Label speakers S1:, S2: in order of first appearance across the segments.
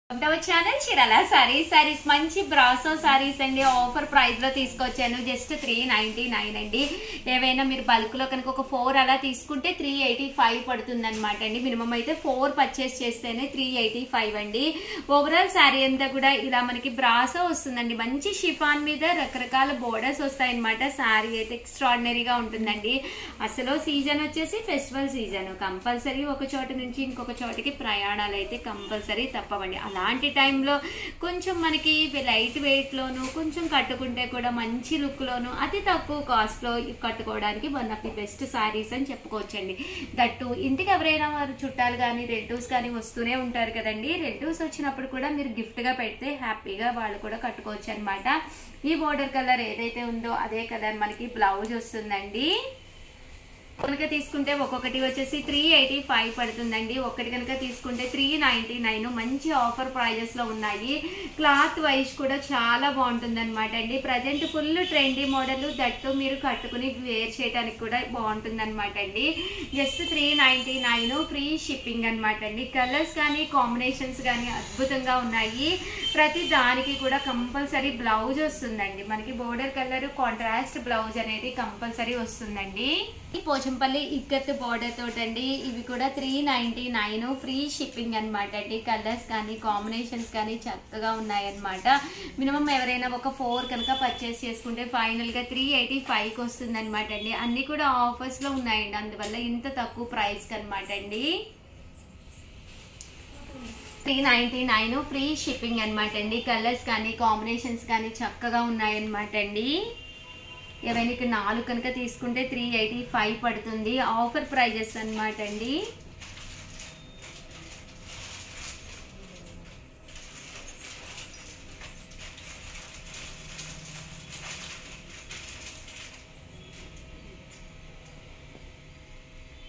S1: Channel Chirala saris మంచి brasso saris అండి. Offer price లో తీసుకొచ్చాను. జస్ట్ 399 అండి. ఏవైనా మీరు బల్క్ లో కనుక ఒక 4 అలా తీసుకుంటే 385 పడుతుంది అనమాట అండి. మినిమం అయితే 4 పర్చేస్ చేస్తేనే 385 అండి. ఓవరాల్ శారీ అంతా కూడా ఇలా మనకి బ్రాసో వస్తుందండి. మంచి షిఫాన్ మీద రకరకాల బోర్డర్స్ వస్తాయి అనమాట. శారీ అయితే ఎక్స్ట్రాడినరీగా ఉంటుందండి. అసలు సీజన్ వచ్చేసి ఫెస్టివల్ సీజన్. కంపల్సరీ ఒక చోట నుంచి ఇంకొక చోటికి ప్రయాణాలు అయితే కంపల్సరీ తప్పవండి. అలాంటి టైంలో కొంచెం మనకి లైట్ వెయిట్ లోను కొంచెం కట్టుకుంటే కూడా మంచి లుక్ లోను అతి తక్కువ కాస్ట్ లో కట్టుకోవడానికి one of the best saris అని చెప్పుకోవచ్చండి. దట్టు ఇంటికి ఎవరైనా వారు చుట్టాలు కానీ రిలేటివ్స్ కానీ వస్తూనే ఉంటారు కదండి. రిలేటివ్స్ వచ్చినప్పుడు కూడా మీరు గిఫ్ట్ గా పెడితే హ్యాపీగా వాళ్ళు కూడా కట్టుకోవచ్చు అనమాట. ఈ బోర్డర్ కలర్ ఏదైతే ఉందో అదే కలర్ మనకి బ్లౌజ్ వస్తుందండి. కనుక తీసుకుంటే ఒక్కొక్కటి వచ్చేసి 385 పడుతుందండి. ఒక్కటి కనుక తీసుకుంటే 399. మంచి ఆఫర్ ప్రైజెస్ లో ఉన్నాయి. క్లాత్ వైజ్ కూడా చాలా బాగుంటుంది అనమాట అండి. Present full trendy model, that మీరు కట్టుకుని వేర్ చేయడానికి కూడా బాగుంటుంది అనమాట అండి. జస్ట్ 399 ఫ్రీ షిప్పింగ్ అనమాట అండి. కలర్స్ కానీ కాంబినేషన్స్ కానీ అద్భుతంగా ఉన్నాయి. ప్రతి దానికి కూడా కంపల్సరీ బ్లౌజ్ వస్తుందండి. మనకి బోర్డర్ కలర్ కాంట్రాస్ట్ బ్లౌజ్ అనేది కంపల్సరీ వస్తుందండి. ఈ పోచంపల్లి ఇక్కత్ బోర్డర్ తోటండి. ఇవి కూడా 399 ఫ్రీ షిప్పింగ్ అనమాట అండి. కలర్స్ కానీ కాంబినేషన్స్ కానీ చక్కగా ఉన్నాయన్నమాట. మినిమం ఎవరైనా ఒక 4 కనుక పర్చేస్ చేసుకుంటే ఫైనల్ గా 385కి వస్తుంది అనమాట అండి. అన్ని కూడా ఆఫర్స్ లో ఉన్నాయండి. అందువల్ల ఇంత తక్కువ ప్రైస్ అనమాట అండి. 399 ఫ్రీ షిప్పింగ్ అనమాట అండి. కలర్స్ కానీ కాంబినేషన్స్ కానీ చక్కగా ఉన్నాయన్నమాట అండి. ఏవైనా ఇక్కడ 4 కనుక తీసుకుంటే 385 పడుతుంది. ఆఫర్ ప్రైజెస్ అనమాట అండి.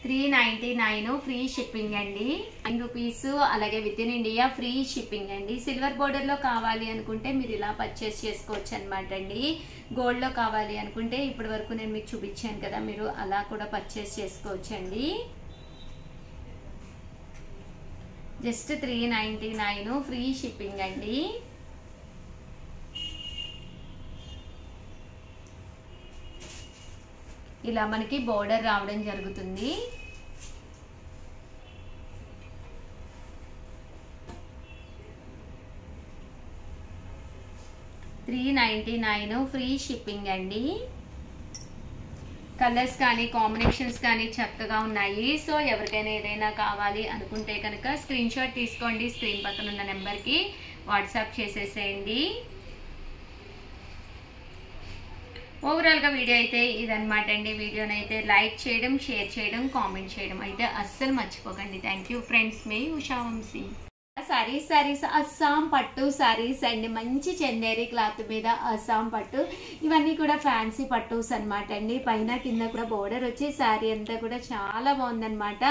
S1: $399 ఫ్రీ షిప్పింగ్ అండి. ₹9 అలాగే with in India free shipping అండి. సిల్వర్ బోర్డర్ లో కావాలి అనుకుంటే మీరు ఇలా పర్చేస్ చేసుకోవచ్చు అనమాట అండి. గోల్డ్ లో కావాలి అనుకుంటే ఇప్పటి వరకు నేను మీకు చూపించాను కదా, మీరు అలా కూడా పర్చేస్ చేసుకోవచ్చు అండి. జస్ట్ 399 ఫ్రీ షిప్పింగ్ అండి. ఇలా మనకి బోర్డర్ రావడం జరుగుతుంది. $399 ఫ్రీ షిప్పింగ్ అండి. కలర్స్ కానీ కాంబినేషన్స్ కానీ చక్కగా ఉన్నాయి. సో ఎవరికైనా ఏదైనా కావాలి అనుకుంటే కనుక స్క్రీన్ షాట్ తీసుకోండి. స్క్రీన్ పక్కన ఉన్న నెంబర్కి వాట్సాప్ చేసేసేయండి. ఓవరాల్ గా వీడియో అయితే ఇదనమాట అండి. వీడియోని అయితే లైక్ చేయడం, షేర్ చేయడం, కామెంట్ చేయడం అయితే అస్సలు మర్చిపోకండి. Thank you friends. మీ ఉషా వంశీ. సారీస్ అస్సాం పట్టు సారీస్ అండి. మంచి చందేరి క్లాత్ మీద అస్సాం పట్టు. ఇవన్నీ కూడా ఫ్యాన్సీ పట్టుస్ అనమాట అండి. పైన కింద కూడా బోర్డర్ వచ్చి శారీ అంతా కూడా చాలా బాగుందనమాట.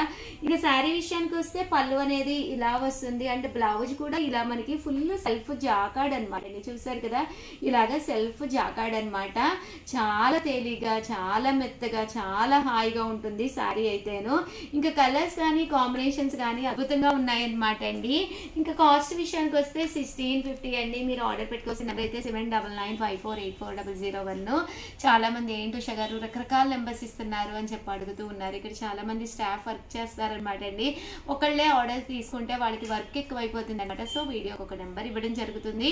S1: ఇక శారీ విషయానికి వస్తే పళ్ళు అనేది ఇలా వస్తుంది. అండ్ బ్లౌజ్ కూడా ఇలా మనకి ఫుల్ సెల్ఫ్ జాకాడ్ అనమాట అండి. చూసారు కదా, ఇలాగా సెల్ఫ్ జాకాడ్ అనమాట. చాలా తేలిగ్గా, చాలా మెత్తగా, చాలా హాయిగా ఉంటుంది శారీ అయితేను. ఇంకా కలర్స్ కానీ కాంబినేషన్స్ కానీ అద్భుతంగా ఉన్నాయన్నమాట అండి. ఇంకా కాస్ట్ విషయానికి వస్తే 1650 అండి. మీరు ఆర్డర్ పెట్టుకోవాల్సిన నెంబర్ అయితే 799954848001. చాలా మంది ఏంటో షగారు రకరకాల నెంబర్స్ ఇస్తున్నారు అని చెప్పి అడుగుతూ ఉన్నారు. ఇక్కడ చాలా మంది స్టాఫ్ వర్క్ చేస్తారనమాట అండి. ఒకళ్ళే ఆర్డర్ తీసుకుంటే వాళ్ళకి వర్క్ ఎక్కువైపోతుంది అనమాట. సో వీడియోకి ఒక నెంబర్ ఇవ్వడం జరుగుతుంది.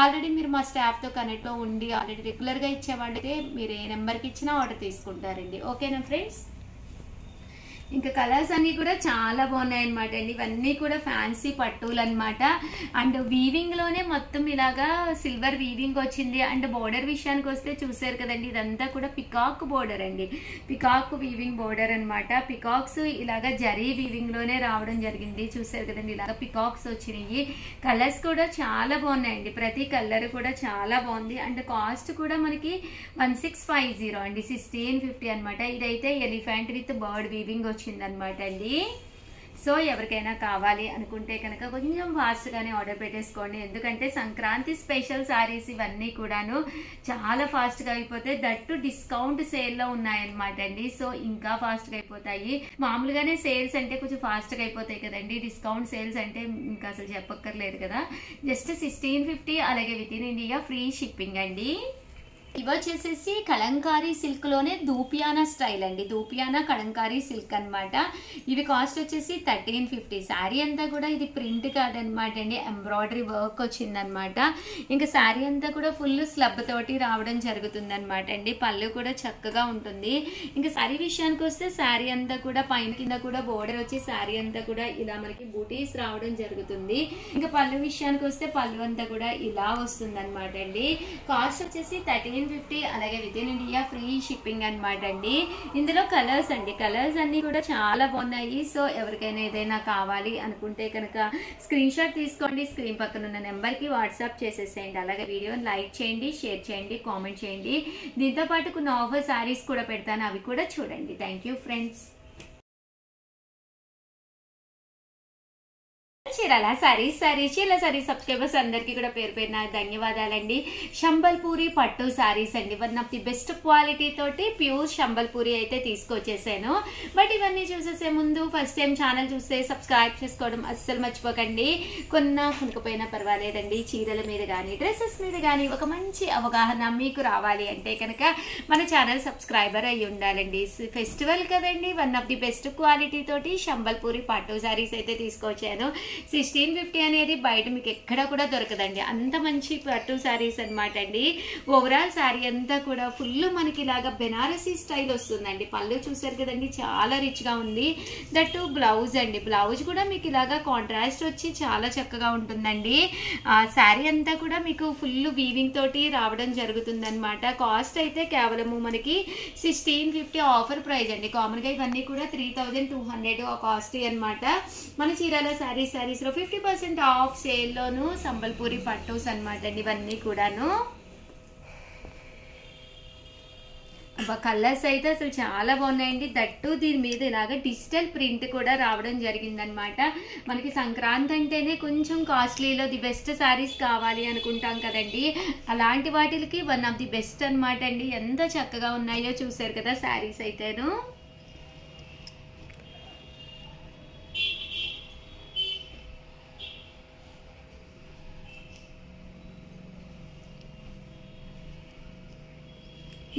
S1: ఆల్రెడీ మీరు మా స్టాఫ్ తో కనెక్ట్ లో ఉండి ఆల్రెడీ రెగ్యులర్ గా ఇచ్చే వాళ్ళైతే మీరు ఏ నెంబర్కి ఇచ్చినా ఆర్డర్ తీసుకుంటారండి. ఓకేనా ఫ్రెండ్స్? ఇంకా కలర్స్ అన్ని కూడా చాలా బాగున్నాయి అనమాట అండి. ఇవన్నీ కూడా ఫ్యాన్సీ పట్టులు అనమాట. అండ్ వీవింగ్ లోనే మొత్తం ఇలాగా సిల్వర్ వీవింగ్ వచ్చింది. అండ్ బోర్డర్ విషయానికి వస్తే చూసారు కదండి, ఇదంతా కూడా పికాక్ బోర్డర్ అండి. పికాక్ వీవింగ్ బోర్డర్ అనమాట. పికాక్స్ ఇలాగా జరీ వీవింగ్ లోనే రావడం జరిగింది. చూసారు కదండి, ఇలాగా పికాక్స్ వచ్చినాయి. కలర్స్ కూడా చాలా బాగున్నాయండి. ప్రతి కలర్ కూడా చాలా బాగుంది. అండ్ కాస్ట్ కూడా మనకి 1650 అండి. 1650 అనమాట. ఇదైతే ఎలిఫెంట్ విత్ బర్డ్ వీవింగ్ వచ్చిందనమాట అండి. సో ఎవరికైనా కావాలి అనుకుంటే కనుక కొంచెం ఫాస్ట్గానే ఆర్డర్ పెట్టేసుకోండి, ఎందుకంటే సంక్రాంతి స్పెషల్ సారీస్ ఇవన్నీ కూడాను చాలా ఫాస్ట్గా అయిపోతాయి. దట్టు డిస్కౌంట్ సేల్లో ఉన్నాయన్నమాట అండి. సో ఇంకా ఫాస్ట్గా అయిపోతాయి. మామూలుగానే సేల్స్ అంటే కొంచెం ఫాస్ట్గా అయిపోతాయి కదండి, డిస్కౌంట్ సేల్స్ అంటే ఇంకా అసలు చెప్పక్కర్లేదు కదా. జస్ట్ 1650, అలాగే with in India free shipping అండి. ఇవి వచ్చేసేసి కలంకారీ సిల్క్ లోనే దూపియానా స్టైల్ అండి, దూపియానా కలంకారీ సిల్క్ అనమాట. ఇవి కాస్ట్ వచ్చేసి 1350. శారీ అంతా కూడా ఇది ప్రింట్ కాదనమాట అండి, ఎంబ్రాయిడరీ వర్క్ వచ్చిందనమాట. ఇంకా శారీ అంతా కూడా ఫుల్ స్లబ్ తోటి రావడం జరుగుతుంది అనమాట అండి. పళ్ళు కూడా చక్కగా ఉంటుంది. ఇంకా శారీ విషయానికి వస్తే శారీ అంతా కూడా పైన కింద కూడా బోర్డర్ వచ్చి శారీ అంతా కూడా ఇలా మనకి బూటీస్ రావడం జరుగుతుంది. ఇంకా పళ్ళు విషయానికి వస్తే పళ్ళు అంతా కూడా ఇలా వస్తుంది అనమాట అండి. కాస్ట్ వచ్చేసి 1350, అలాగే with in India free shipping అనమాట అండి. ఇందులో కలర్స్ అండి, కలర్స్ అన్ని కూడా చాలా బాగున్నాయి. సో ఎవరికైనా ఏదైనా కావాలి అనుకుంటే కనుక స్క్రీన్ షాట్ తీసుకోండి, స్క్రీన్ పక్కన ఉన్న నెంబర్కి వాట్సాప్ చేసేసేయండి. అలాగే వీడియోని లైక్ చేయండి, షేర్ చేయండి, కామెంట్ చేయండి. దీంతో పాటు కొన్ని ఆఫర్ శారీస్ కూడా పెడతాను, అవి కూడా చూడండి. Thank you friends. Chirala saris subscribers అందరికీ కూడా పేరు పేరున ధన్యవాదాలండి. శంబల్పూరి పట్టు సారీస్ అండి, one of the best quality తోటి ప్యూర్ శంబల్పూరి అయితే తీసుకొచ్చేసాను. బట్ ఇవన్నీ చూసేసే ముందు ఫస్ట్ టైం ఛానల్ చూస్తే సబ్స్క్రైబ్ చేసుకోవడం అస్సలు మర్చిపోకండి. కొనకపోయినా పర్వాలేదండి, చీరల మీద కానీ డ్రెస్సెస్ మీద కానీ ఒక మంచి అవగాహన మీకు రావాలి అంటే కనుక మన ఛానల్ సబ్స్క్రైబర్ అయ్యి ఉండాలండి. ఫెస్టివల్ కదండి, one of the best quality తోటి శంబల్పూరి పట్టు సారీస్ అయితే తీసుకొచ్చాను. 1650 అనేది బయట మీకు ఎక్కడ కూడా దొరకదండి, అంత మంచి పట్టు శారీస్ అనమాట అండి. ఓవరాల్ శారీ అంతా కూడా ఫుల్ మనకి ఇలాగా బెనారసీ స్టైల్ వస్తుందండి. పళ్ళు చూసారు కదండి, చాలా రిచ్ గా ఉంది. దట్టు బ్లౌజ్ అండి, బ్లౌజ్ కూడా మీకు ఇలాగా కాంట్రాస్ట్ వచ్చి చాలా చక్కగా ఉంటుందండి. శారీ అంతా కూడా మీకు ఫుల్ వీవింగ్ తోటి రావడం జరుగుతుంది అనమాట. కాస్ట్ అయితే కేవలము మనకి 1650 ఆఫర్ ప్రైస్ అండి. కామన్ గా ఇవన్నీ కూడా 3200 కాస్ట్ అనమాట. మన చీరాల శారీస్ లో 50% ఆఫ్ సేల్ లోను సంబల్పూరి పట్టూస్ అనమాట అండి. ఇవన్నీ కూడాను కలర్స్ అయితే అసలు చాలా బాగున్నాయండి. దట్టు దీని మీద ఇలాగ డిజిటల్ ప్రింట్ కూడా రావడం జరిగిందనమాట. మనకి సంక్రాంతి అంటేనే కొంచెం కాస్ట్లీలో ది బెస్ట్ శారీస్ కావాలి అనుకుంటాం కదండి, అలాంటి వాటికి వన్ ఆఫ్ ది బెస్ట్ అనమాట అండి. ఎంత చక్కగా ఉన్నాయో చూసారు కదా శారీస్ అయితేను.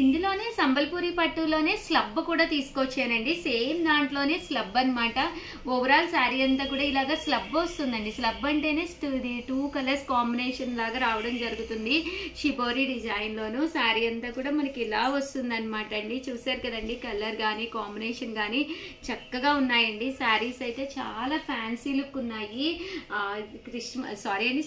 S1: ఇందులోనే సంబల్పూరి పట్టులోనే స్లబ్ కూడా తీసుకొచ్చానండి. సేమ్ దాంట్లోనే స్లబ్ అనమాట. ఓవరాల్ శారీ అంతా కూడా ఇలాగా స్లబ్ వస్తుందండి. స్లబ్ అంటేనే ఇది 2 కలర్స్ కాంబినేషన్ లాగా రావడం జరుగుతుంది. షిబోరి డిజైన్ లోను శారీ అంతా కూడా మనకి ఇలా వస్తుంది అనమాట అండి. చూసారు కదండి, కలర్ కానీ కాంబినేషన్ కానీ చక్కగా ఉన్నాయండి. శారీస్ అయితే చాలా ఫ్యాన్సీ లుక్ ఉన్నాయి.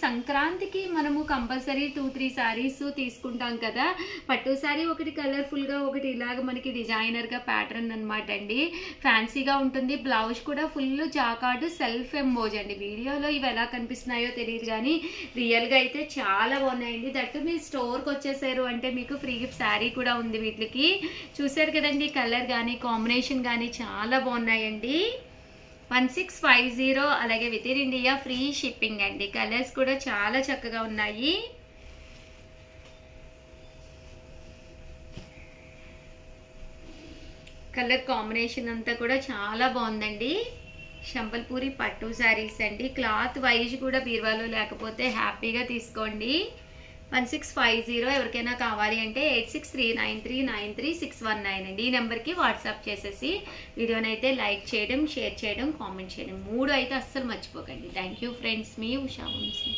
S1: సంక్రాంతికి మనము కంపల్సరీ 2-3 శారీస్ తీసుకుంటాం కదా. పట్టు శారీ ఒకటి కలర్ఫుల్ గా, ఒకటి ఇలాగ మనకి డిజైనర్ గా ప్యాటర్న్ అనమాట అండి. ఫ్యాన్సీగా ఉంటుంది. బ్లౌజ్ కూడా ఫుల్ జాకార్డు సెల్ఫ్ ఎంబోజ్ అండి. వీడియోలో ఇవి ఎలా కనిపిస్తున్నాయో తెలియదు కానీ రియల్ గా అయితే చాలా బాగున్నాయండి. దట్టు మీరు స్టోర్ కి వచ్చేసారు అంటే మీకు ఫ్రీ గిఫ్ట్ శారీ కూడా ఉంది వీటికి. చూసారు కదండి, కలర్ కానీ కాంబినేషన్ కానీ చాలా బాగున్నాయండి. 1650, అలాగే with in India free shipping అండి. కలర్స్ కూడా చాలా చక్కగా ఉన్నాయి. కలర్ కాంబినేషన్ అంతా కూడా చాలా బాగుందండి. సంబల్పూరి పట్టు శారీస్ అండి. క్లాత్ వైజ్ కూడా బీరువాలో లేకపోతే హ్యాపీగా తీసుకోండి. 1650 ఎవరికైనా కావాలి అంటే 8639393619 అండి. ఈ నెంబర్కి వాట్సాప్ చేసేసి వీడియోనైతే లైక్ చేయడం, షేర్ చేయడం, కామెంట్ చేయడం 3 అయితే అస్సలు మర్చిపోకండి. థ్యాంక్ యూ ఫ్రెండ్స్, మీ ఉషా వంశీ.